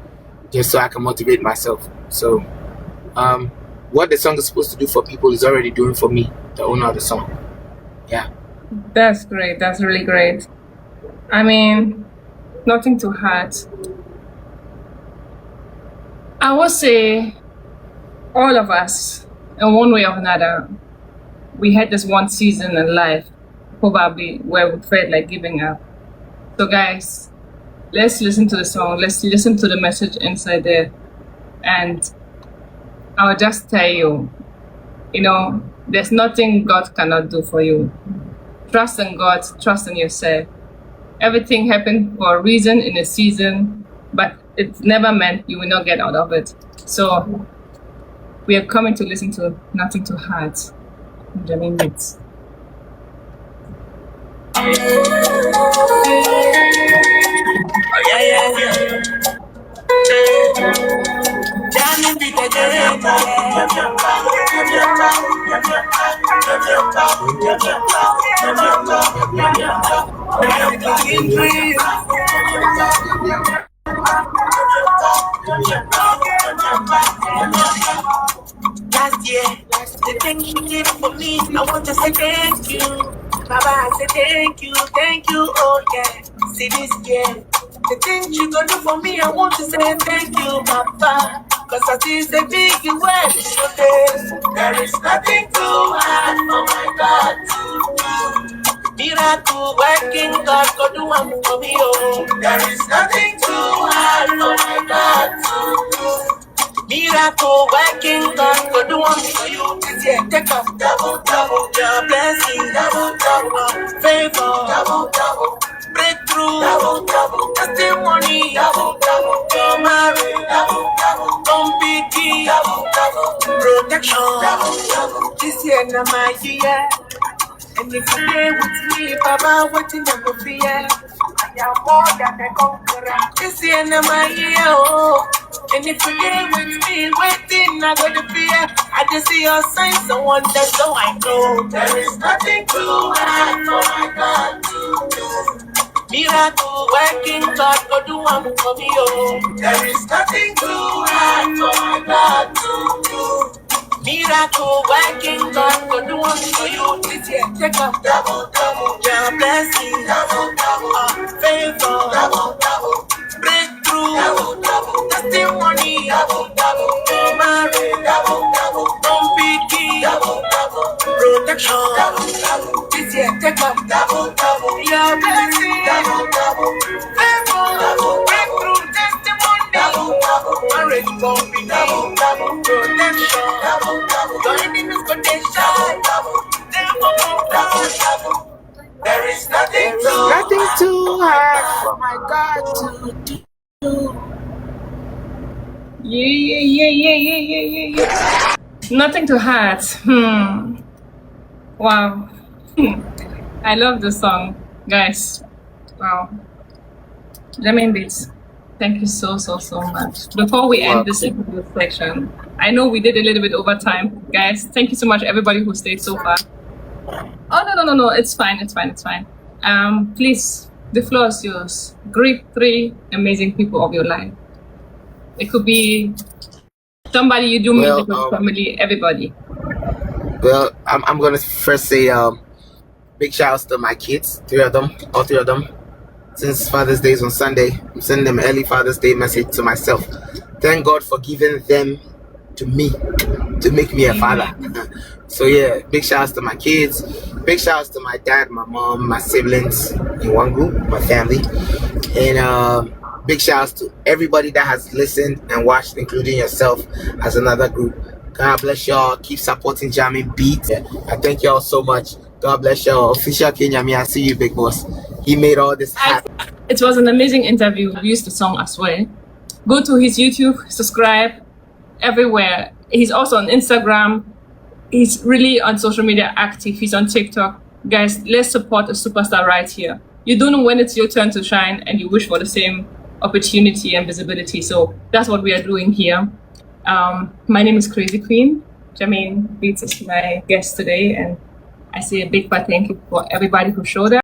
just so I can motivate myself. So, what the song is supposed to do for people is already doing for me, the owner of the song. Yeah. That's great. That's really great. I mean, Nothing Too Hard. I would say all of us, in one way or another, we had this one season in life, probably, where we felt like giving up. So guys, let's listen to the song. Let's listen to the message inside there. And I'll just tell you, there's nothing God cannot do for you. Trust in God, trust in yourself. Everything happened for a reason in a season, but it never meant you will not get out of it. So we are coming to listen to Nothing Too Hard. Jamming Beats. Last year, the thing you did for me, I want to say thank you. Baba, I say thank you, oh yeah. See this year, the things you gonna do for me, I want to say thank you, Papa. Cause I see the big word today. There is nothing too hard for my God to do. Miracle working God, go do one for me, oh. There is nothing too hard for my God to do. Miracle working God, go do one for you. This year, take off double, your blessing, double, favor, double, breakthrough, double, testimony, double, your marriage, double, completing, protection, double. This year, na my year. And if you stay with me, Baba, what you never fear. I am more than a conqueror. This year, na my year, oh. And if you stay with me, waiting, I got to fear. I just see your signs and wonders, so I know there is nothing too hard for my God to do. Miracle working God, go do one for me, oh. There is nothing too hard for my God to do. Miracle working God, go do one for you. This year, take up double, your blessing, double, favor, double, breakthrough, double, testimony, double, your marriage, double, completing, double, protection, double, this year, take up double, your blessing, double, favor, breakthrough, testimony, marriage, completing, protection, your enemies potential, There is nothing Nothing too hard for my God to do. Yeah. Nothing to hurt. Wow. I love the song, guys. Wow. Jermaine Beats, thank you so much. Before we end this interview section, I know we did a little bit over time, guys. Thank you so much, everybody who stayed so far. Oh no, it's fine. Please, the floor is yours. Greet 3 amazing people of your life. It could be somebody you do meet with your family, everybody. Well, I'm gonna first say big shout outs to my kids, all three of them. Since Father's Day is on Sunday, I'm sending them an early Father's Day message to myself. Thank God for giving them to me to make me a father. So yeah, big shout outs to my kids. Big shout outs to my dad, my mom, my siblings in one group, my family. And big shout outs to everybody that has listened and watched, including yourself as another group. God bless y'all. Keep supporting Jamming Beats. I thank y'all so much. God bless y'all. Official Kenyami, I see you, big boss. He made all this happen. It was an amazing interview. We used the song as well. Go to his YouTube, subscribe everywhere. He's also on Instagram. He's really on social media active. He's on TikTok. Guys, let's support a superstar right here. You don't know when it's your turn to shine, and you wish for the same opportunity and visibility. So that's what we are doing here. My name is Crazy Queen. Jermaine Beats is my guest today, and I say a big thank you for everybody who showed up.